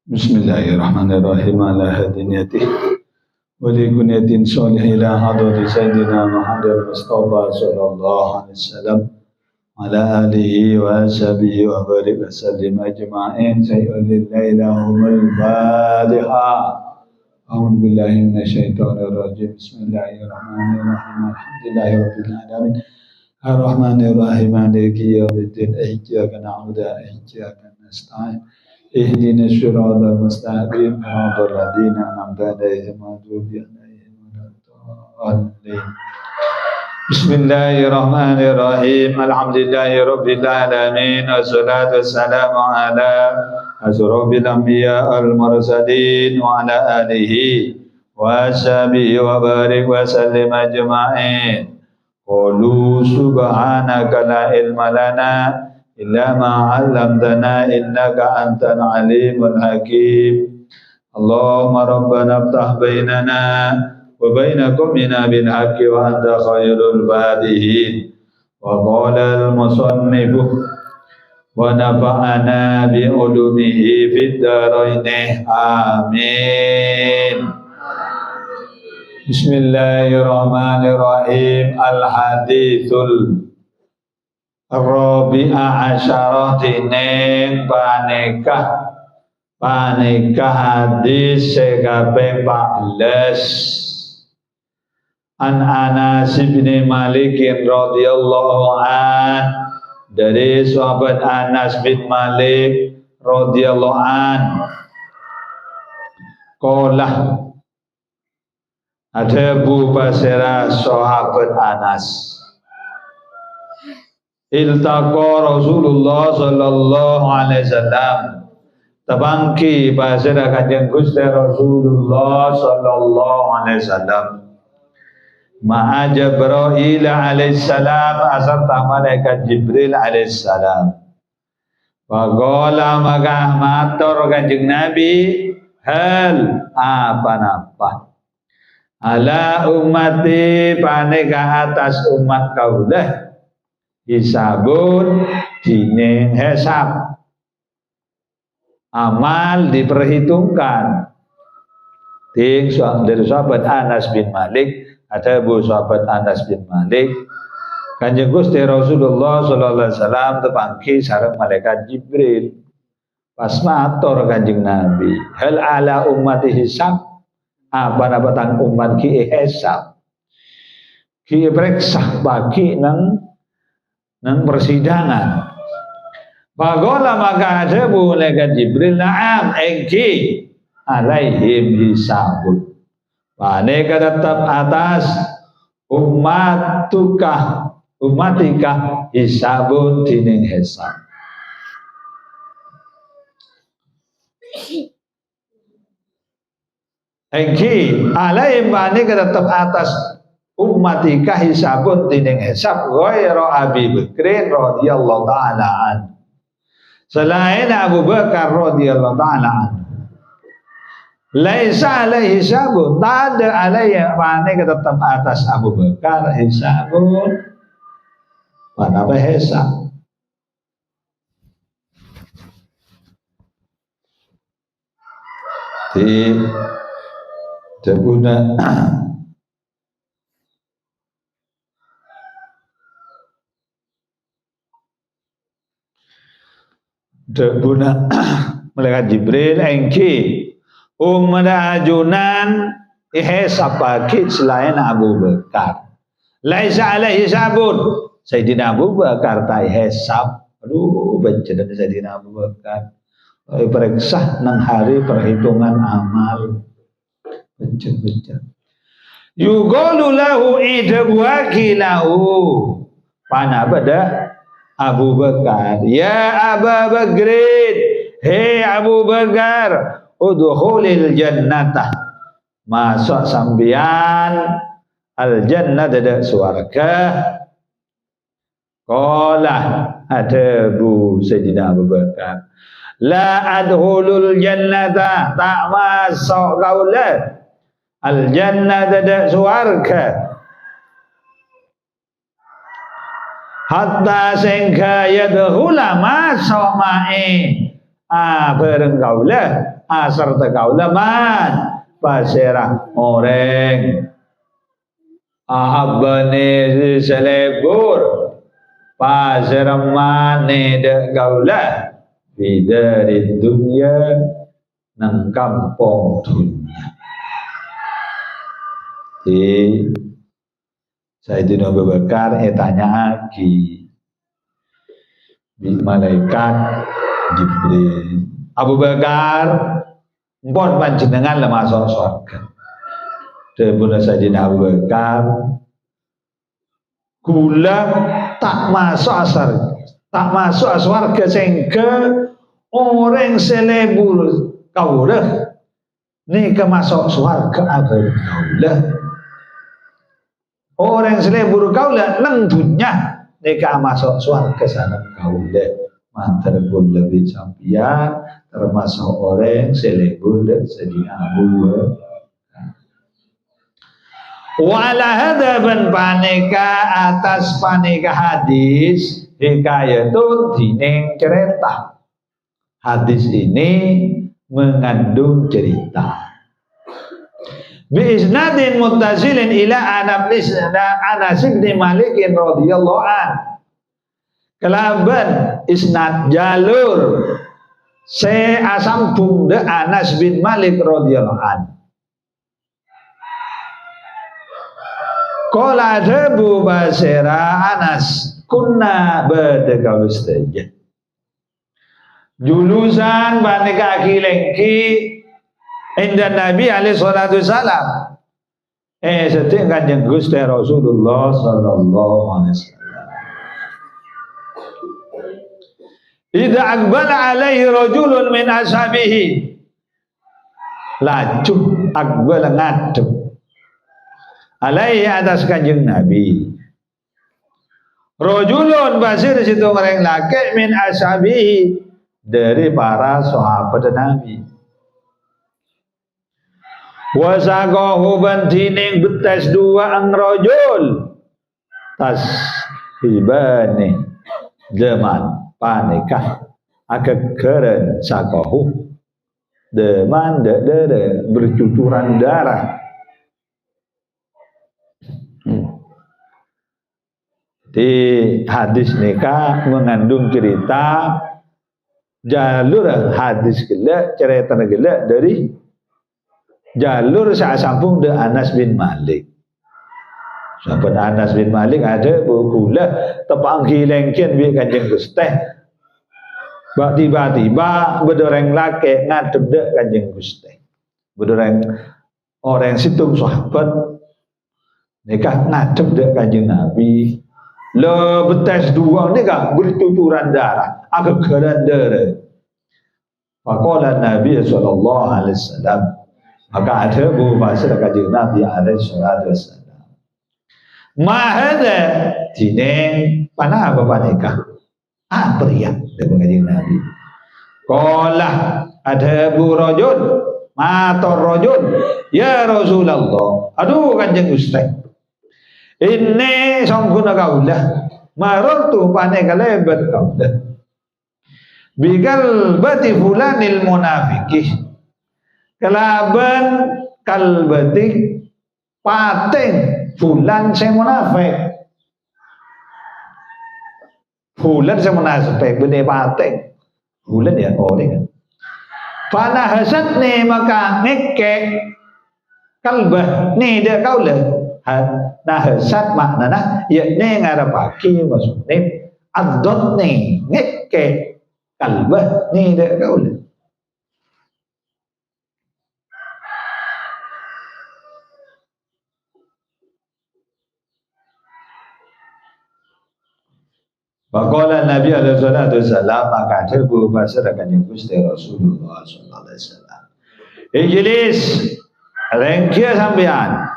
Bismillahirrahmanirrahim ala hadiniyatih wa li kunyatin sholih ila hadrati sayyidina Muhammad Mustafa sallallahu alaihi wasallam ala alihi wa sahbihi wa barik wa sallim ajma'in sayyidil lailahumul fatiha a'udzu billahi minasyaitonir rajim bismillahirrahmanirrahim alhamdulillahi rabbil alamin arrahmanir rahim maliki yaumiddin iyyaka na'budu wa iyyaka nasta'in اهدنا الصراط المستقيم صراط الذين أنعمت عليهم غير المغضوب عليهم ولا الضالين بسم الله الرحمن الرحيم الحمد لله رب العالمين والصلاة والسلام على أشرف الأنبياء المرسلين وعلى آله وصحبه وبارك وسلم أجمعين قولوا سبحانك لا علم لنا illa ma 'allamtana innaka antal alimul hakim. Allahumma rabbana iftah bainana wa baina qaumina bil haqqi wa anta khairul fatihin. Wa qala al musannif wa nafa'ana bi ulumihi fid dharain amin. Bismillahirrahmanirrahim. Al hadithul Rabi'a asyarah dining panikah hadis sekabeh 14 An Anas bin Malik radhiyallahu an dari sahabat Anas bin Malik radhiyallahu an qala ada bu basira sahabat Anas iltaqa Rasulullah sallallahu alaihi wasallam tabangki basira kanjeng Gusti Rasulullah sallallahu alaihi wasallam ma'a Jibril alaihi salam asarta malaikat Jibril alaihi salam wa qala maka matur kanjeng Nabi hal apa-apa ala ummati panika atas umat kaulah hisabun dine hisab amal diperhitungkan dari sahabat Anas bin Malik ada bu sahabat Anas bin Malik kanjeng Gusti Rasulullah sallallahu alaihi wasallam tepangki sareng malaikat Jibril pas matur kanjeng Nabi hal ala ummati hisab apa tang umat ki hisab ki periksa bagi nang persidangan. Pagola maka ada malaikat Jibril na'am engki alaihim hisabun. Mereka tetap atas umatika hisabun dining hisab. Engki alaihim mereka tetap atas ummatika hisabun dining hisab ghairu Abi Bakr radhiyallahu ta'ala an selain Abu Bakar radhiyallahu ta'ala an laisa alaihi hisabun tak ada alaihi mane tetap atas Abu Bakar hisabun pada hisab di debuna debuna malaikat Jibril engki umada ajunan ihsab bagi selain Abu Bakar laisa alaihi sabun Sayyidina Abu Bakar ta ihsab aduh bencana Sayyidina Abu Bakar periksa nang hari perhitungan amal bencana yuqalu lahu idwakilahu pana pada Abu Bakar, ya Abu Bakrin, hei Abu Bakar, udkhulil jannata, masuk sambian al jannah ada surga. Qala ada bu Sayyidina Abu Bakar, la adkhulul jannata, tak masuk kaulah al jannah ada surga. Hatta sehingga yadkhula masuk ma'i bareng kaulah serta kaulah man pasirah orang abane selebur pasirah mane de kaulah bidari dunia nang kampung dunia. Di Sayyidina Abu Bakar tanya lagi di malaikat Jibril, Abu Bakar mpun panjenengan lah masuk surga. Debuna Sayyidina Abu Bakar kula tak masuk surga sehingga orang selebur kaulah nika masuk surga abad kaulah. Orang selebur kaulah nang dunya nika masuk surga sana kaulah. Mantar pun lebih sampian termasuk orang selebur dan Sayyidina Abu Bakar. Wala hadaban panika atas panika hadis hikayatun dining cerita. Hadis ini mengandung cerita. Bi isnadin muttasilin ila Anas bin Malik radhiyallahu an. Kelaban isnad jalur se asambung de Anas bin Malik radhiyallahu an. Qala Abu Basira Anas kunna badakal saja. Julusan banika kilengki inda Nabi alaihi salatu wasalam. Sedih Kanjeng Gusti Rasulullah sallallahu alaihi wasallam. Idza aqbala alaihi rajulun min ashabihi. Laju aqbala ngadep alaihi atas Kanjeng Nabi. Rajulun basir situ orang laki min ashabihi dari para sahabat Nabi. Wasaqahu bantining betas dua ang rajul tas hibani zaman panikah akegeren saqahu deman dere bercucuran darah. Di hadis nikah mengandung cerita jalur hadis gila cerita gila dari jalur sasampung de Anas bin Malik. Sahabat Anas bin Malik ada pula tepang kilengkian bi Kanjeng Gusti. Bak tiba-tiba bedoreng laki ngadep de Kanjeng Gusti. Bedoreng orang situ sahabat nikah ngadep de Kanjeng Nabi. Le betes dua ni kan bercucuran darah, agak geran darah. Faqala Nabi sallallahu alaihi wasallam, maka ada bahasa Kanjeng Nabi alaihi wasallam. Ma hada dine panah apa panikah? Pria dari Kanjeng Nabi. Qala ada bu rajul, matur rajul, ya Rasulullah. Aduh Kanjeng Gusti. Ini sangkuna kaulah marartu paneka lebat kaulah bigal bati fulanil munafiqih kelaban kalbati pating fulan se munafik bene pating fulan ya orang panah hasad ni maka ngekek kalbah ni dia kaulah. Nah hasad maknana yakni ngarepake maksudnya adot ni ngeke kalbah ni dak kaula. Faqala Nabi alaihi salatu wasallam maka tebu bahasa Kanjeng Gusti Rasulullah sallallahu alaihi wasallam. Ijlis rengkia sampean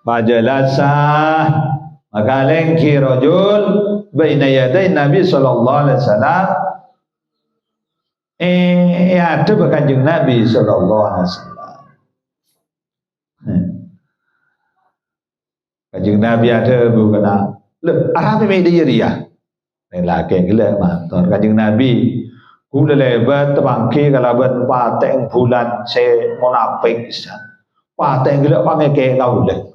Fajalasa maka lengki rajul baina yaday Nabi sallallahu alaihi wasallam ada Kanjeng Nabi sallallahu alaihi wasallam. Kanjeng Nabi ada bukan le arabe me dia. Lain laki gila matur Kanjeng Nabi Kula lebat tebangki kalaban pateng bulan se munafik isan. Pateng gelak pangeke kaule.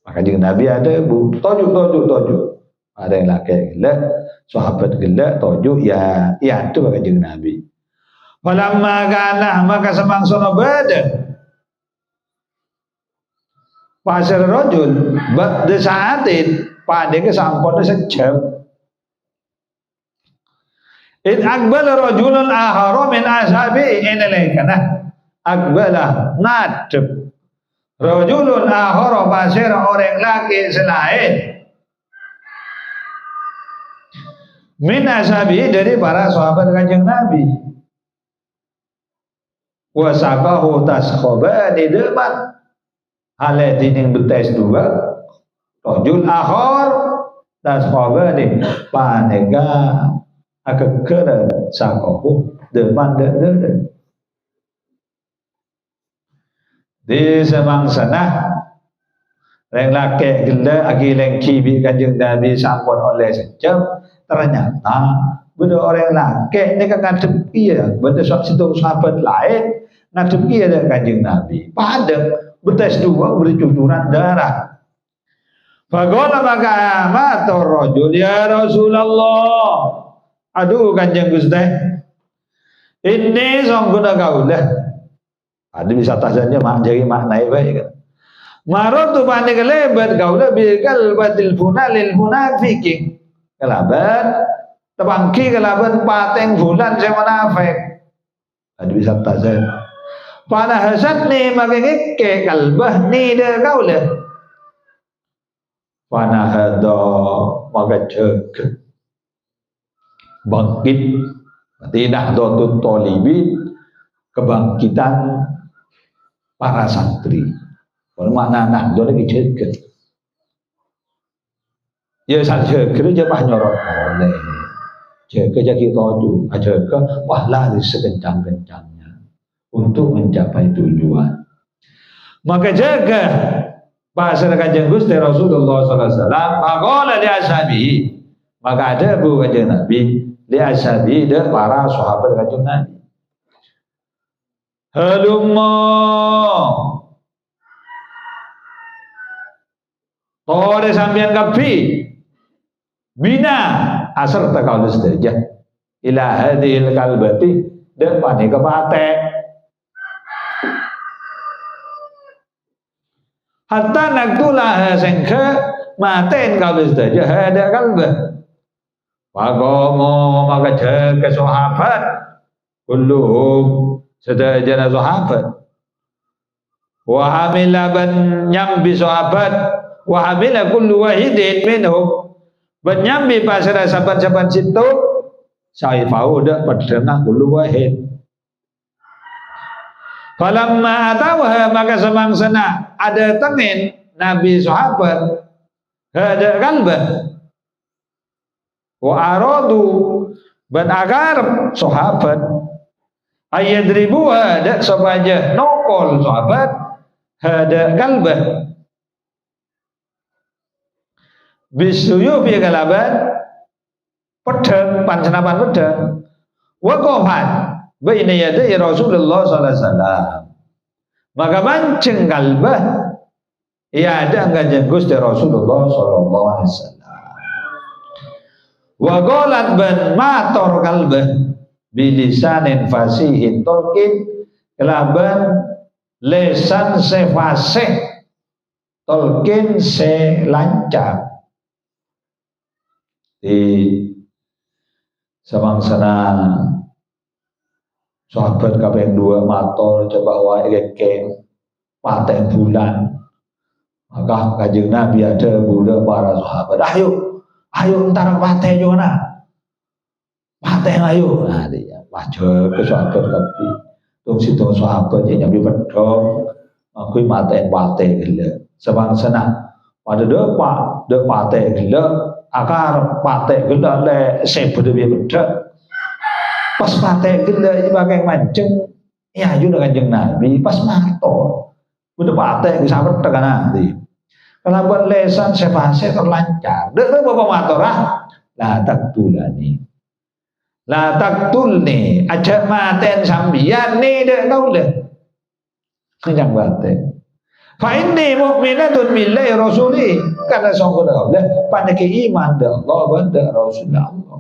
Maka jeung Nabi ada bu tojuk. Ada yang laki gelak, sahabat gelak tojuk ya itu maka jeung Nabi. Falamma kana maka semangsana Badar. Pasar rajul ba'da sa'atin pada ke sampun sejam. In aqbala rajulun akhara min ashabi inalaikana aqbala ngadep rajulun akhara pasir orang laki selain min ashabi dari para sahabat Kanjeng Nabi wasaqahu taskhaba di depan hale tining betes dua rajul akhar taskhaba di panega akekere sakohu depan de di semangsana reng laki gila agi leng kibi Kanjeng Nabi sampun oleh sejam ternyata benda orang laki ni kan ngadep iya benda sahabat lain ngadep iya dengan Kanjeng Nabi padam betes dua beri cucuran darah. Faqala maka matur rajul ya Rasulullah. Aduh Kanjeng Gusti. Ini sangguna kaulah. Ada bisa tasanya mak jadi maknai baik kan. Maratu panik lebat kaulah bikal batil funalil munafiqin. Kelaban tebangki kelaban pateng bulan saya munafik. Ada bisa tasanya. Pada hasad ni makanya ke kalbah ni dah kau le. Pada hada maka cek bangkit tidak dotut tolibi kebangkitan para santri. Kalau makna nak do lagi cek. Ya saja kerja bah nyorot oleh. Cek kerja kita tu, cek wah lari sekencang-kencang. Untuk mencapai tujuan. Maka jaga bahasa Kanjeng Gusti Rasulullah sallallahu alaihi wasallam maqala li ashabihi. Maka ada bu Kanjeng Nabi li ashabihi dan para sahabat Kanjeng Nabi. Halumma tore sampeyan kapi bina asar takaulus derajat ila hadhil kalbati dan pane kepate hatta naqtulah sengke maten kaulus derajat hada kalbah Pagomo maka jaga sahabat kulluhum sedajana sahabat wa hamila ban nyambi sahabat wa hamila kullu wahidin minhum ban nyambi pasara sahabat-sahabat situ saifau dak padana kullu wahid falamma atawha maka semangsana ada tengin nabi sahabat hada kalbah wa aradu ban agar sahabat ayadribu ada sabaja nokol sahabat hada kalbah bisuyu fi kalaban pedang pancenapan pedang wa qofan baina yaday Rasulullah sallallahu alaihi wasallam maka mancing kalbah ya ada kanjeng Gusti Rasulullah sallallahu alaihi wasallam wa qalat ban mator kalbah bilisanin fasihin tolkin kelaban lesan sefasih tolkin se lancar di samangsana sahabat kaping 2 mator coba wae kekeng paten bulan maka kanjeng Nabi ada budak para sahabat ayo entar paten jona paten ayo nah dia wajah ke sahabat tapi tung situ sahabat yang nyambi pedong aku paten gila samangsana pada dek paten gila akar paten gila le sebut dia bedak pas paten gila sebagai mancing ya ayo kanjeng Nabi pas mator udah paten sahabat tekan nanti kalau buat lesan sefase terlancar dek bapak mator lah tak tulani La taktulni, aja maten sambian ni dek kau le. Jangan baten. Fa inni mu'minatun billahi rasuli, karena sangko kau le pada iman dah Allah dan Rasulullah Allah.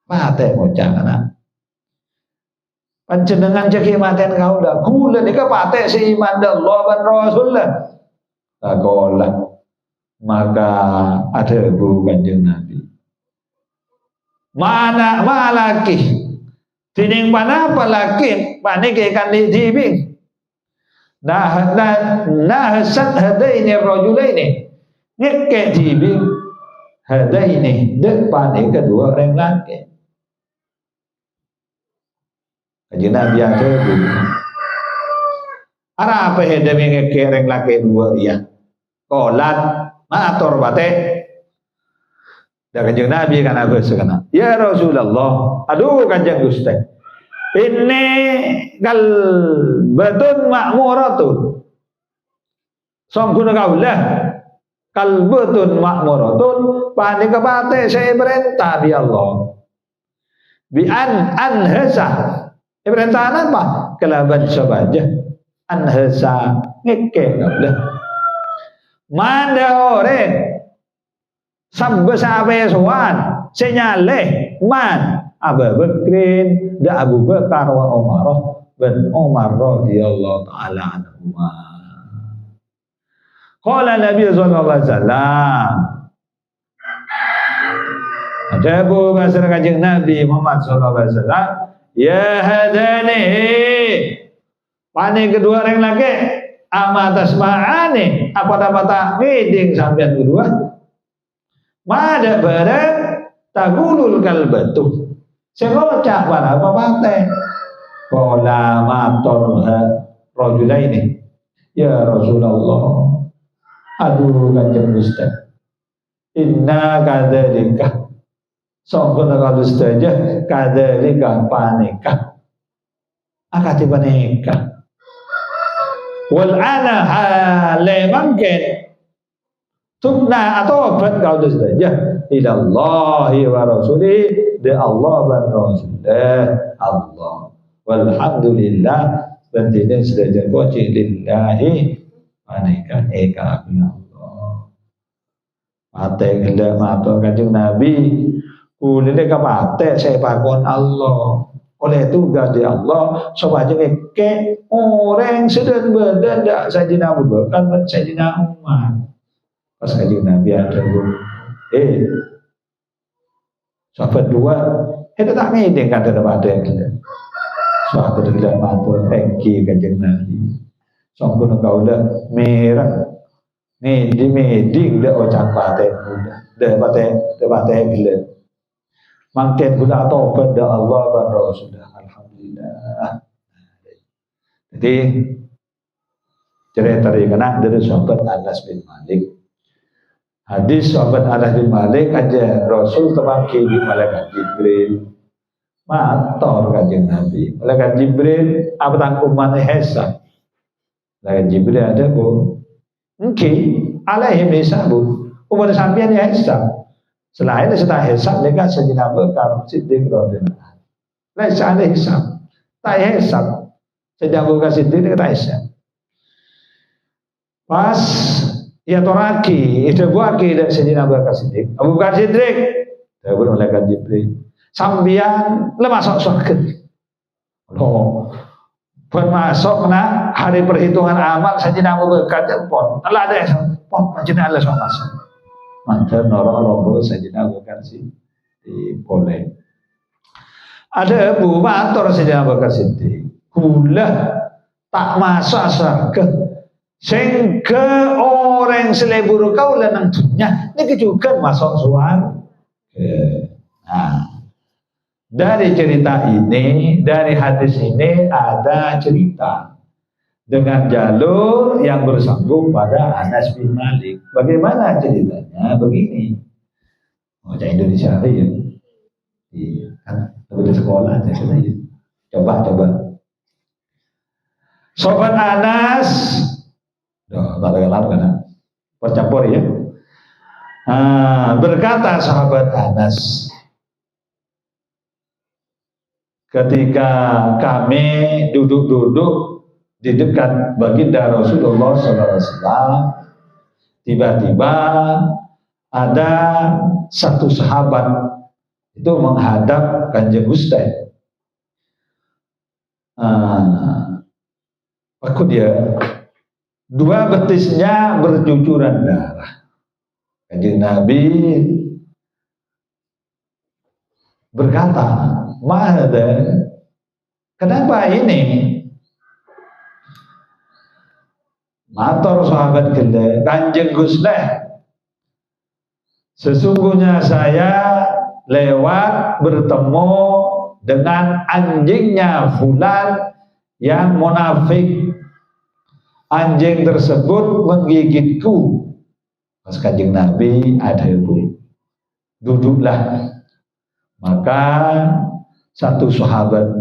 Maten bocah anak. Panjenengan jeki maten kau dah. Gula ni ka pate si iman dah Allah dan Rasulullah. Takolah. Maka ada bukan Kanjeng Nabi. Mana malaki tining mana palaki panike kan dijibing nah hasad hadaini rajulaini ngeke jibing hadaini depan kedua orang laki. Kanjeng Nabi ada apa hedemi ngeke orang laki dua ya kolat matur bate. Dan Kanjeng Nabi kan aku sekena. Ya Rasulullah, aduh Kanjeng Gusti. Ini kalbatun ma'muratun. Sangkuna kaulah kalbatun ma'muratun. Panika pate saya perintah bi Allah. Bi anhasa. Perintah apa? Kelaban sabaja. Anhasa ngeke kaulah. Manda orang sampai sampai soan senyale man Abu Bakrin dan Abu Bakar wa Umar bin Umar radhiyallahu taala anhuma. Qala Nabi sallallahu alaihi wasallam. Ajabu kasar Kanjeng Nabi Muhammad sallallahu alaihi wasallam, ya hadani. Pane kedua orang lagi amatas ma'ani apa dapat meeting sampean kedua. Mada barang tagulul kalbatu. Segocak pada pate. Qala matur rajulaini. Ya Rasulullah. Aduh Kanjeng Gusti. Inna kadzalika. Sangkuna kalus saja kadzalika panika. Akati panika. Wal ana halemangken tubna atau obat kau saja ilallahi wa rasuli de Allah dan Rasulullah Allah walhamdulillah dan tidak sudah jadi lillahi manika eka Allah mate hendak matur Kanjeng Nabi kuline ka mate saya pakon Allah oleh tugas di Allah supaya ke orang sedang berdandak Sayyidina Abu Bakar dan Sayyidina Umar. Pas Kanjeng Nabi ada sahabat dua itu tak ngiding kan daripada kita sahabat tidak mampu pergi Kanjeng Nabi sampun kau dah merah ngiding dah ocak paten dah paten gila makin guna taubat dah Allah dan Rasulullah alhamdulillah. Jadi cerita dari sahabat Anas bin Malik. Hadis sahabat Anas bin Malik aja Rasul terpaki di malaikat Jibril. Matur Kanjeng Nabi. Malaikat Jibril apa tangkuman hisab. Malaikat Jibril ada bu. Mungkin alaihim hisabu. Umur sampeyan ya hisab. Selain setelah hisab mereka Sayyidina Abu Bakar Siddiq radhiyallahu anhu. Laisa alaihi hisab. Tak hisab. Sayyidina Abu Bakar Siddiq tak hisab. Pas ya toraki itu buaki dari Sayyidina Abu Bakar Siddiq. Abu Bakar Siddiq dawuh malaikat Jibril sambian le masuk surga. Oh. Pun masuk na hari perhitungan amal Sayyidina Abu Bakar pon. Allah ada pon panjenengan Allah masuk. Mantan orang robo Sayyidina Abu Bakar Siddiq boleh. Ada Abu Bakar Sayyidina Abu Bakar Siddiq. Kula tak masuk surga. Sehingga orang selebur kau lenang dunia ini juga masuk suara. Nah, dari cerita ini, dari hadis ini ada cerita dengan jalur yang bersambung pada Anas bin Malik. Bagaimana ceritanya? Begini. Oh, Indonesia ya. Iya, kan di sekolah aja ya. Coba. Sobat Anas tak kenal kan? Bercampur ya. Berkata sahabat Anas, ketika kami duduk-duduk di dekat baginda Rasulullah SAW, tiba-tiba ada satu sahabat itu menghadap Kanjeng Gusti. Aku dia, dua betisnya bercucuran darah. Kanjeng Nabi berkata, "Mahada, kenapa ini?" Matur sahabat gede, "Kanjeng Gusti, sesungguhnya saya lewat bertemu dengan anjingnya fulan yang munafik. Anjing tersebut menggigitku." Pas Kanjeng Nabi ada ibu, duduklah. Maka satu sahabat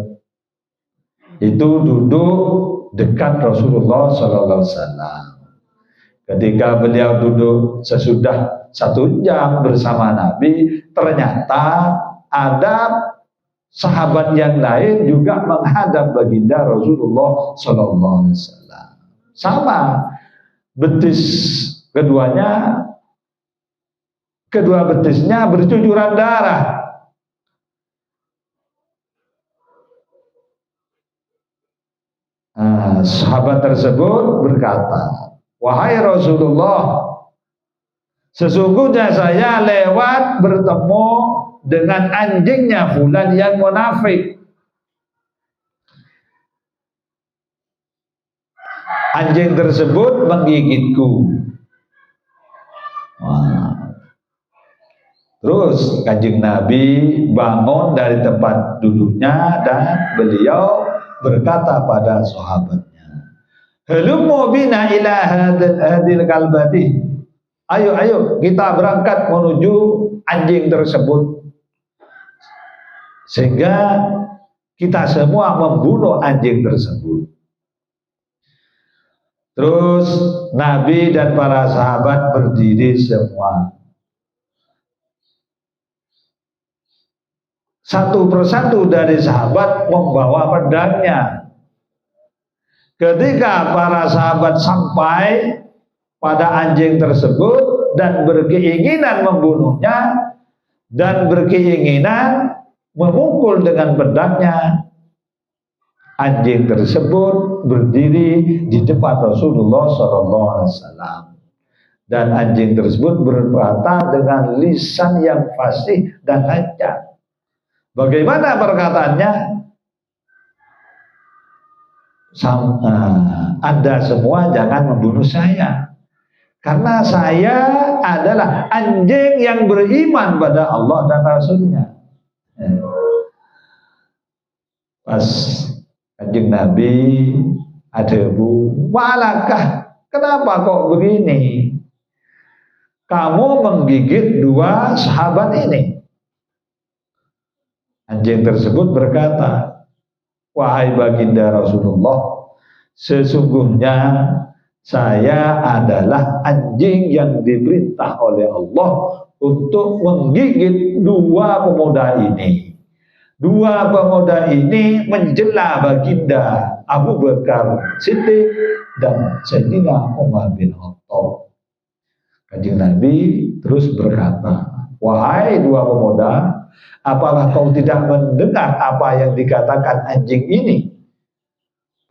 itu duduk dekat Rasulullah SAW. Ketika beliau duduk sesudah 1 jam bersama Nabi, ternyata ada sahabat yang lain juga menghadap baginda Rasulullah SAW. Sama, betis kedua betisnya bercucuran darah. Sahabat tersebut berkata, "Wahai Rasulullah, sesungguhnya saya lewat bertemu dengan anjingnya fulan yang munafik. Anjing tersebut menggigitku." Terus Kanjeng Nabi bangun dari tempat duduknya dan beliau berkata pada sahabatnya, "Halummu bina ila hadil kalbati." Ayo kita berangkat menuju anjing tersebut, sehingga kita semua membunuh anjing tersebut. Terus Nabi dan para sahabat berdiri semua. Satu persatu dari sahabat membawa pedangnya. Ketika para sahabat sampai pada anjing tersebut dan berkeinginan membunuhnya dan berkeinginan memukul dengan pedangnya, anjing tersebut berdiri di depan Rasulullah SAW. Dan anjing tersebut berkata dengan lisan yang fasih dan lancar. Bagaimana perkataannya? Anda semua jangan membunuh saya, karena saya adalah anjing yang beriman pada Allah dan Rasulnya. Pas Kanjeng Nabi ada bu, "Walakah, kenapa kok begini? Kamu menggigit dua sahabat ini." Anjing tersebut berkata, "Wahai baginda Rasulullah, sesungguhnya saya adalah anjing yang diperintah oleh Allah untuk menggigit dua pemuda ini. Dua pemuda ini menjela baginda Abu Bakar Siddiq dan Sayyidina Umar bin Khattab." Kanjeng Nabi terus berkata, "Wahai dua pemuda, apakah kau tidak mendengar apa yang dikatakan anjing ini?"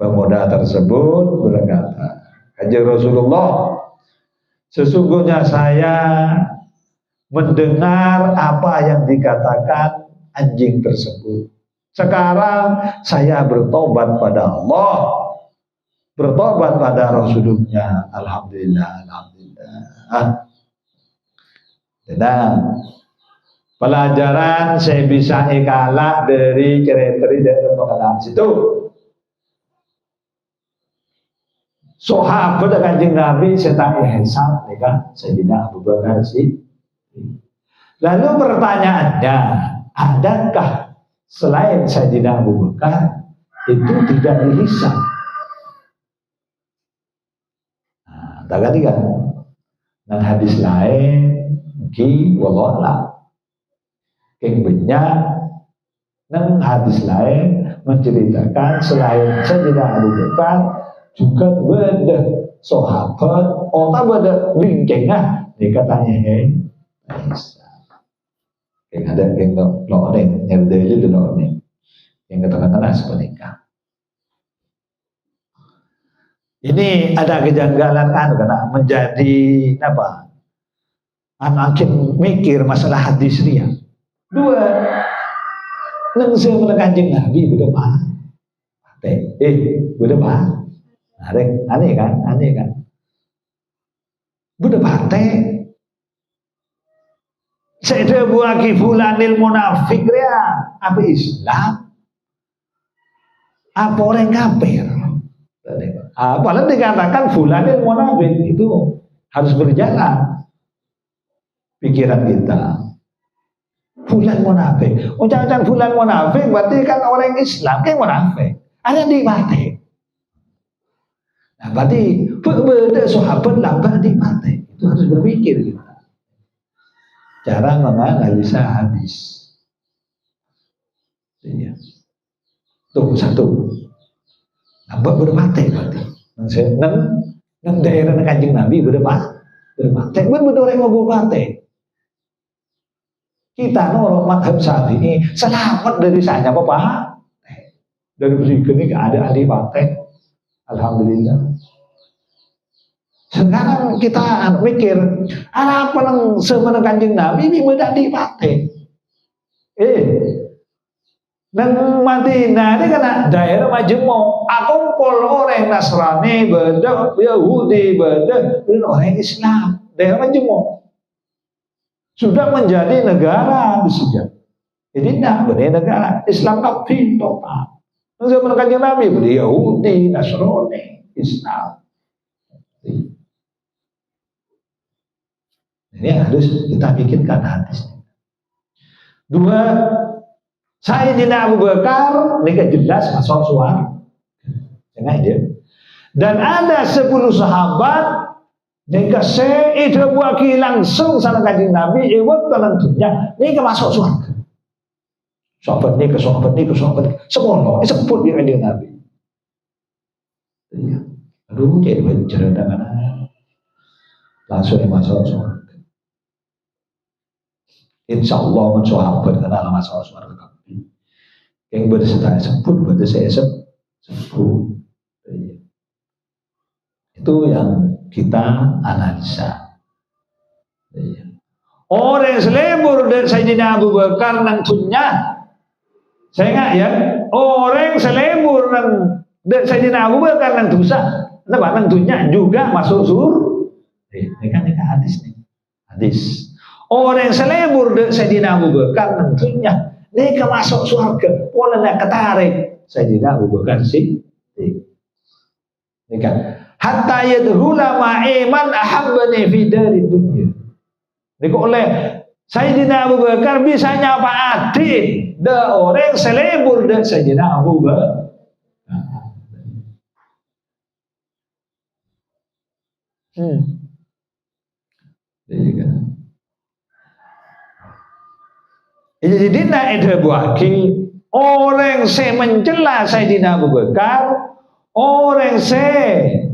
Pemuda tersebut berkata, "Kanjeng Rasulullah, sesungguhnya saya mendengar apa yang dikatakan anjing tersebut. Sekarang saya bertobat pada Allah, bertobat pada Rasulullah. Alhamdulillah, alhamdulillah." Dan pelajaran saya bisa kalah dari cerita dan mengenal situ. Sahabat Kanjeng Nabi sedang ihsan dengan Sayyidina Abu Bakar Siddiq. Lalu pertanyaannya, adakah selain Sayyidina Abu Bakar itu tidak dihisab? Tak kan? Dan hadis lain, ki wallah, yang banyak Dan hadis lain menceritakan selain Sayyidina Abu Bakar juga ada sahabat orang ada bingkengah dikatanya yang ada yang lo yang dari itu lo yang katakan seperti itu. Ini ada kejanggalan kan karena menjadi apa? Makin mikir masalah hadis dia. Dua, nang saya Kanjeng Nabi betul pak. Betul pak. Aneh kan? Betul pak. Saya buaki fulanil munafik dia. Apa Islam? Apa orang kafir? Apalagi dikatakan fulanil munafik itu harus berjalan pikiran kita. Fulan munafik. Ucapan fulan munafik berarti kan orang Islam kan munafik. Ada di mati. Nah, berarti berbeda sahabat lambat di mati. Itu harus berpikir kita. Cara menganalisa hadis. Tuh satu. Lambat bermati berarti. Nang daerah Kanjeng Nabi bermati. Bener orang mau bermati. Kita orang madhab Syafi'i selamat dari sana Bapak. Dari berikut ini gak ada ahli partai. Alhamdulillah. Sekarang kita mikir apa yang sebenarnya Kanjeng Nabi ini beda di partai. Dan Madinah ini kan daerah majemuk. Kumpul orang Nasrani, beda Yahudi, beda orang Islam. Daerah majemuk. Sudah menjadi negara di sini. Jadi tidak benar negara Islam kafir total. Zaman Kanjeng Nabi beri Yahudi, Nasrani, Islam. Ini harus kita pikirkan hadisnya. Dua, Sayyidina Abu Bakar ini jelas masuk surga. Jangan dia. Dan ada 10 sahabat jika saya itu buaki langsung sama Kanjeng Nabi, iwat tentunya ini masuk surga. Sahabat ni ke sahabat. Semua sebut dia Kanjeng Nabi. Aduh, jadi bicara dengan langsung masuk surga. Insya Allah sahabat kenal masuk surga. Yang berserta sebut berarti saya sebut. Itu yang kita analisa. Orang selebur dari Sayyidina Abu Bakar nantunya, saya ingat ya, orang selebur dari Sayyidina Abu Bakar nantusa, nantunya juga masuk surga. Ini kan hadis nih, hadis. Orang selebur dari Sayyidina Abu Bakar nantunya, ini masuk surga. Pola nak ketarik Sayyidina Abu Bakar sih. Ini kan. Hatta yadhula ma'iman ahabbani fi dari dunia. Ini oleh Sayyidina Abu Bakar bisa nyapa adil. Da orang selebur dan Sayyidina Abu Bakar. Jadi nak ada buaki orang saya mencela Sayyidina Abu Bakar, orang saya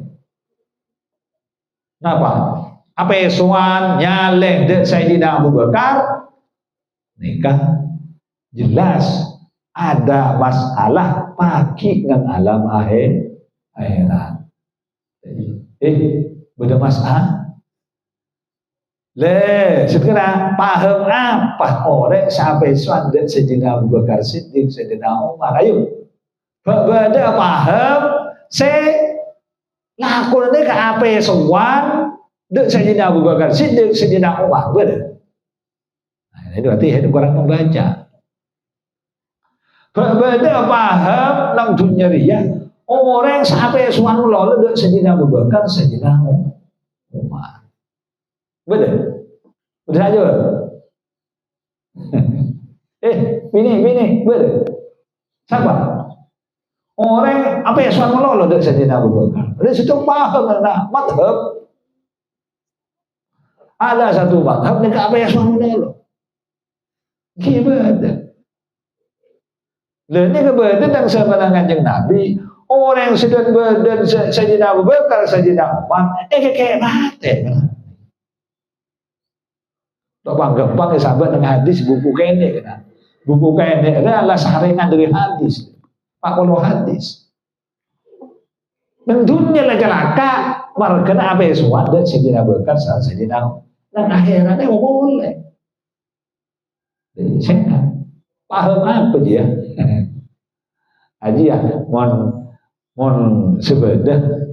apa esuan nyaleh dek Sayyidina Abu Bakar nikah jelas ada masalah pagi dengan alam akhirat. Beda masalah. Sekarang paham apa orang sampai esuan dek Sayyidina Abu Bakar Siddiq, Sayyidina Umar. Ayo, beda paham saya lakon ini ke apa esuan dek Sayyidina Abu Bakar Siddiq, Sayyidina Umar. Beda. Nah, itu berarti itu kurang membaca. Beda paham nang dunia riyah orang sampai esuan lalu dek Sayyidina Abu Bakar, Sayyidina Umar. Beda. Beda aja. Bini, beda. Siapa? Orang apa yang suami lo dari Sayyidina Abu Bakar. Dari situ paham nak madhab. Ada satu madhab dengan apa yang suami lo. Gimana? Lainnya kebetulan yang semenangan kanjeng Nabi, orang yang sedang berdan Sayyidina Abu Bakar, Sayyidina Umar, kayak mati. Tak gampang ya sahabat dengan hadis buku kene kan. Buku kene adalah saringan dari hadis. 40 hadis. Dan dunia lah celaka, margana apa suat dan Sayyidina Abu Bakar Sayyidina Umar. Dan akhiratnya boleh. Saya paham apa dia? Aji ya, mon sebedah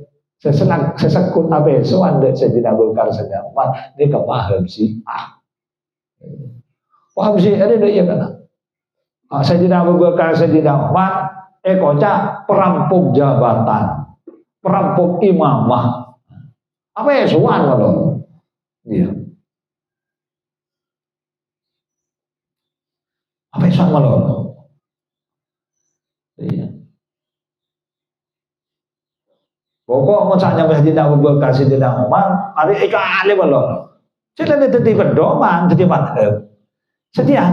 sesekut apa suat dan Sayyidina Abu Bakar Sayyidina Umar. Dia kepaham sih. Paham sih ada dia kan? Sayyidina Abu Bakar Sayyidina Umar kocak perampok jabatan, perampok imamah. Apa ya suan kalau dia? Apa ya suan kalau? Iya. Pokok mau saja Sayyidina Abu Bakar Sayyidina Umar, ada ikali kalau. Sila na tadi pedoman, tadi madhab. Setia,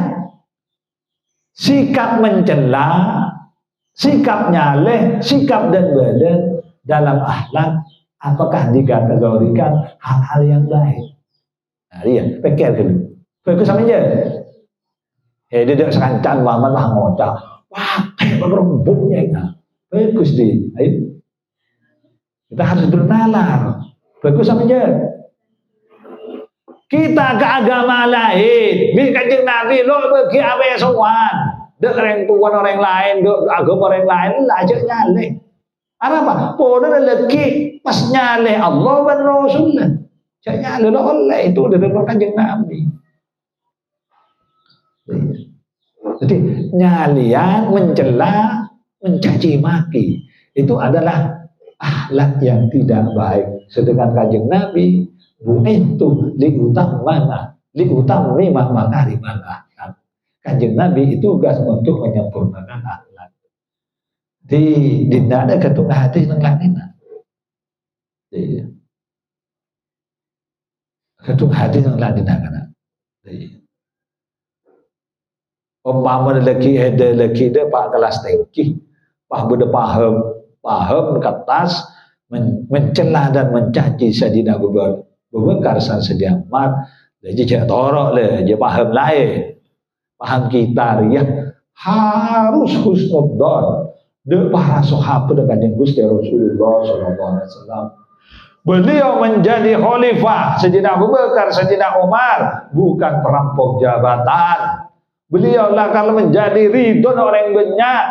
sikap mencela, sikap nyaleh, sikap dan badan dalam akhlak, apakah dikategorikan hal-hal yang baik? Nah, dia pikir dulu. Fokus sama aja. Dia tidak sekancan Muhammad lah ngocak. Wah, kayak berembuknya ya. Fokus di. Ayo. Kita harus bernalar. Fokus sama aja. Kita ke agama lain, mi kanjeng Nabi lo bagi apa yang sowan, dek orang tua orang lain, dek agama orang lain lah aja nyale. Apa? Podo lagi pas nyale Allah dan Rasulullah, cak nyale lo oleh itu dari kanjeng Nabi. Jadi nyalian, mencela, mencaci maki itu adalah akhlak yang tidak baik. Sedangkan kanjeng Nabi itu liutammi makarimal akhlak. Kanjeng Nabi itu tugas untuk menyempurnakan akhlak. Tidak ada ketua hati yang lain. Ketua hati yang lain kan. Umpama lagi ada lagi dia pak kelas tinggi, pak beda paham kertas mencela dan mencaci Sayyidina Abu Bakar Sayyidina Umar. Jadi dia torok le, dia paham lain. Paham kita ya harus husnudzon de para sahabat dengan Gusti Rasulullah sallallahu alaihi wasallam. Beliau menjadi khalifah Sayyidina Abu Bakar Sayyidina Umar bukan perampok jabatan. Beliau lah kalau menjadi ridho orang banyak.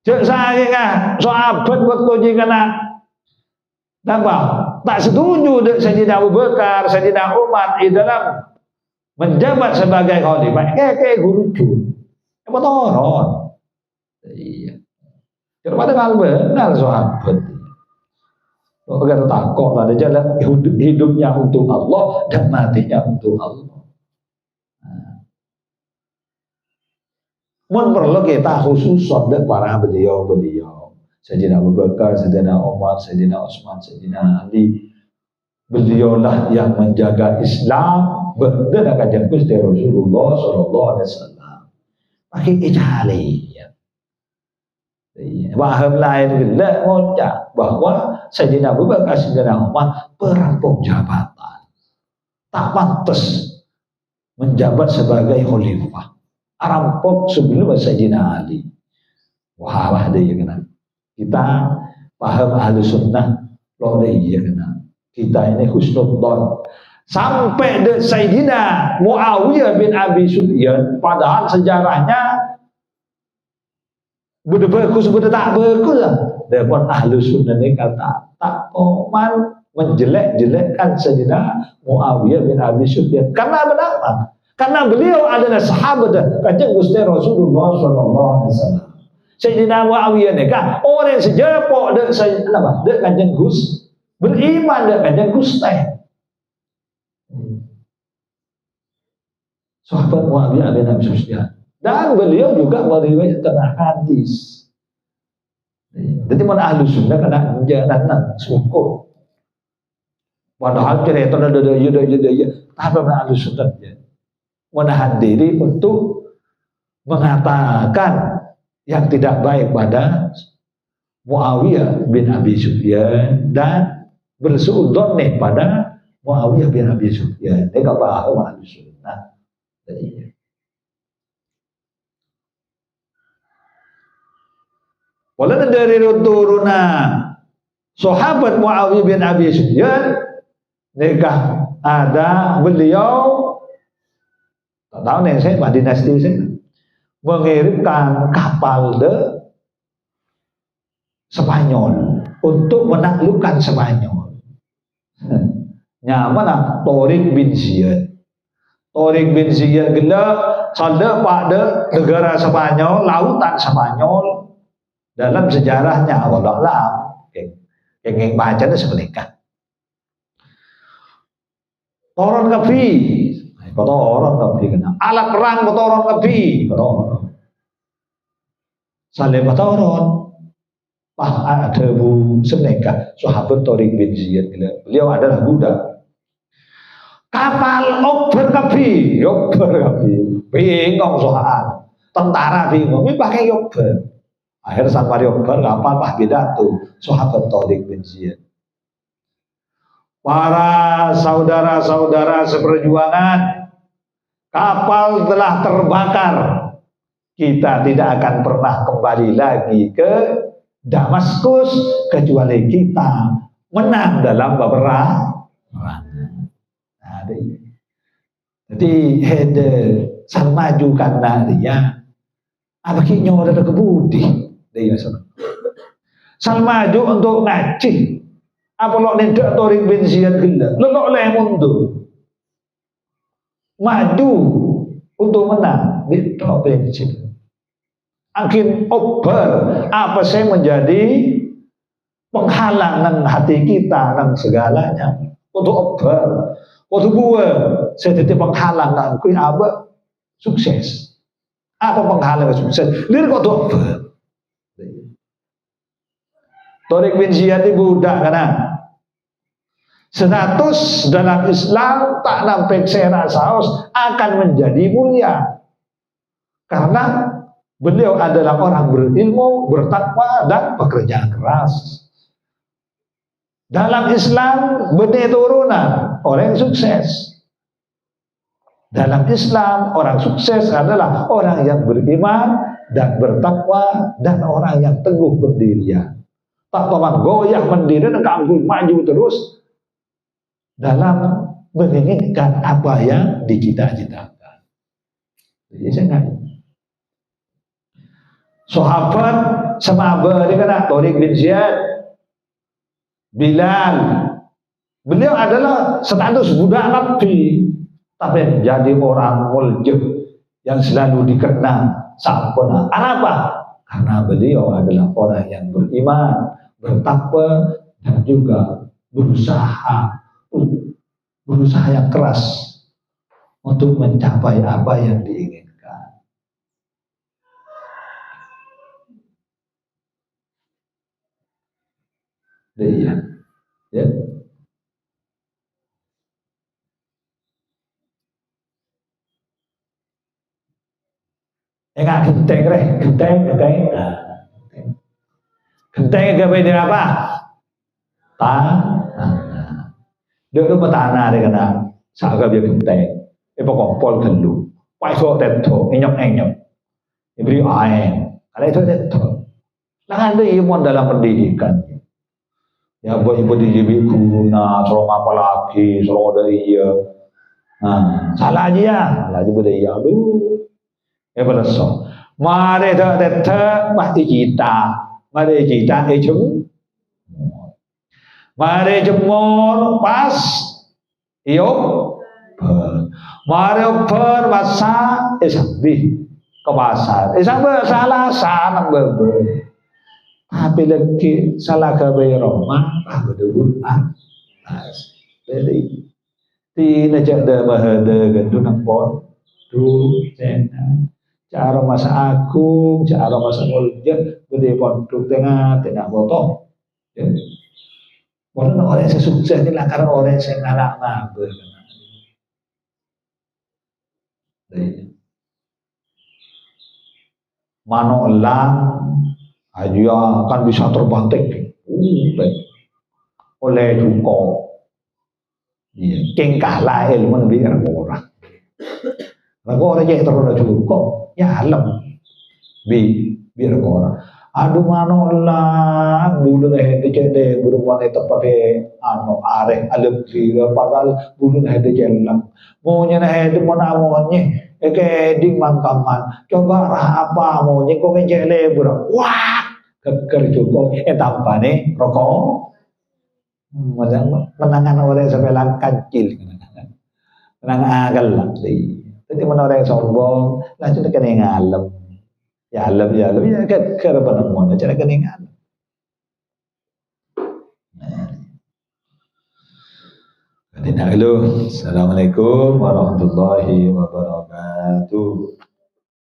Cek saya sahabat waktu jika apa? Tak setuju dengan Sayyidina Abu Bakar, Sayyidina Umar di dalam menjabat sebagai khalifah. Kayak guru cun. Apa toron? Iya. Daripada kalau benar sahabat. Kalau takut ada jalan hidupnya untuk Allah dan matinya untuk Allah. Mun perlu kita khusus dari para beliau-beliau. Sayyidina Abu Bakar, Sayyidina Umar, Sayyidina Utsman, Sayyidina Ali. Beliaulah yang menjaga Islam berdana kanjeng Gusti Rasulullah sallallahu alaihi wasallam. Pakai ijali. Paham lain gila ngocak bahwa Sayyidina Abu Bakar, Sayyidina Umar perampok jabatan. Tak pantas menjabat sebagai khalifah. Rampok sebelum Sayyidina Ali. Wah, dia kena. Kita paham ahli sunnah, loh dia kena. Kita ini husnudzon. Sampai de Sayyidina Muawiyah bin Abi Sufyan, padahal sejarahnya budak bagus, budak tak bagus lah. Depan ahli sunnah ini kata tak koman menjelek-jelekkan Sayyidina Muawiyah bin Abi Sufyan. Karena kenapa? Karena beliau adalah sahabat kanjeng Gusti Rasulullah sallallahu alaihi wasallam. Sayyidina Muawiyah ni kan orang sejepok dengan Sayyidina apa? Dengan kanjeng Gus, beriman dengan kanjeng Gusti. Sahabat Muawiyah bin Abi Sufyan. Dan beliau juga meriwayatkan hadis. Jadi mana ahlu sunnah kena menjalankan suku. Padahal cerita ada tapi mana ahlu sunnah menahan diri untuk mengatakan yang tidak baik pada Muawiyah bin Abi Sufyan dan bersuudzon pada Muawiyah bin Abi Sufyan. Dia gak paham ahli sunnah. Walau dari turunan sahabat Muawiyah bin Abi Sufyan, nikah ada beliau, tak tahu nih saya dinasti saya mengirimkan kapal de Spanyol untuk menaklukkan Spanyol. Nyaman Torik bin Ziyad. Torik bin Ziyad gila salda pada negara Spanyol, lautan Spanyol dalam sejarahnya wallahualam. Yang baca itu sebenarnya. Toron kapi, toron kapi kena. Alat perang toron kapi, toron. Saleh toron. Ada bu sebenarnya sahabat Torik bin Ziyad gila. Beliau adalah budak. Kapal oper kapi, bingung soal. Tentara bingung, ini pakai oper. Akhirnya sampai oper kapal pidato sahabat Torik bin Ziyad. Para saudara-saudara seperjuangan, kapal telah terbakar. Kita tidak akan pernah kembali lagi ke Damaskus kecuali kita menang dalam beberapa perang. Nah, jadi hede sang maju karena dia apa kini ada kebudi dia sang maju untuk ngaji apa lo nendak Torik bin Ziyad gila lo oleh mundur maju untuk menang di Torik bin Ziyad. Akhir ober apa saya menjadi penghalang nang hati kita nang segalanya untuk ober waktu gue saya jadi penghalang nang kui apa sukses apa penghalang sukses lirik waktu ober Torik bin Ziyad itu budak karena status dalam Islam tak nampak sera saus akan menjadi mulia karena beliau adalah orang berilmu, bertakwa, dan pekerja keras. Dalam Islam, benih turunan orang yang sukses. Dalam Islam, orang sukses adalah orang yang beriman dan bertakwa dan orang yang teguh berdirian. Tak toman goyah mendiri dan kamu maju terus dalam menginginkan apa yang dicita-citakan. Jadi saya nggak. Sahabat sama dia kena Torik bin Ziyad, Bilal, beliau adalah status budak Nabi, tapi jadi orang muljub yang selalu dikenang sampurna. Kenapa? Karena beliau adalah orang yang beriman, bertakwa, dan juga berusaha yang keras untuk mencapai apa yang diinginkan. Iya, ya. Enggak genteng. Genteng gawe dia apa? Tanah. Dia itu petana dia kena. Saga dia genteng. Pokok pol gelu. Paiso teto, enyok. Diberi air. Kalau itu teto. Nah, ada imun dalam pendidikan. Ya ibu dijibi guna, serong apa lagi, serong dari iya. Nah, salah aja ya. Salah aja boleh iya. Aduh. Belum. Mari tak pasti kita. Mari kita jemur. Mari jemur pas iup. Mari uper masak sambil ke pasar. Sambil salah sana berber. Tapi lagi salah gawe Roma, berdua. Jadi tidak ada mahada gandu nampol. Tuh, cara masa aku, cara masa mulia, gede pondok tengah botol. Orang yang sukses ini lah karena orang yang ngalah ngabur. mano elang aja kan bisa terbanting oleh juga king kalah ilmu lebih orang orang yang terus juga ya alam biar orang aduh mano elang bulu itu jadi bulu wanita pakai anu are alam sih padahal bulu itu jelang maunya itu mana maunya di mangkaman coba apa maunya kok ngejele bulu wah keker juga tambah nih rokok menangan orang sampai kancil menangan agak lah jadi mana orang sombong langsung kena ngalem ya ke penemuan aja kena ngalem Assalamualaikum warahmatullahi wabarakatuh.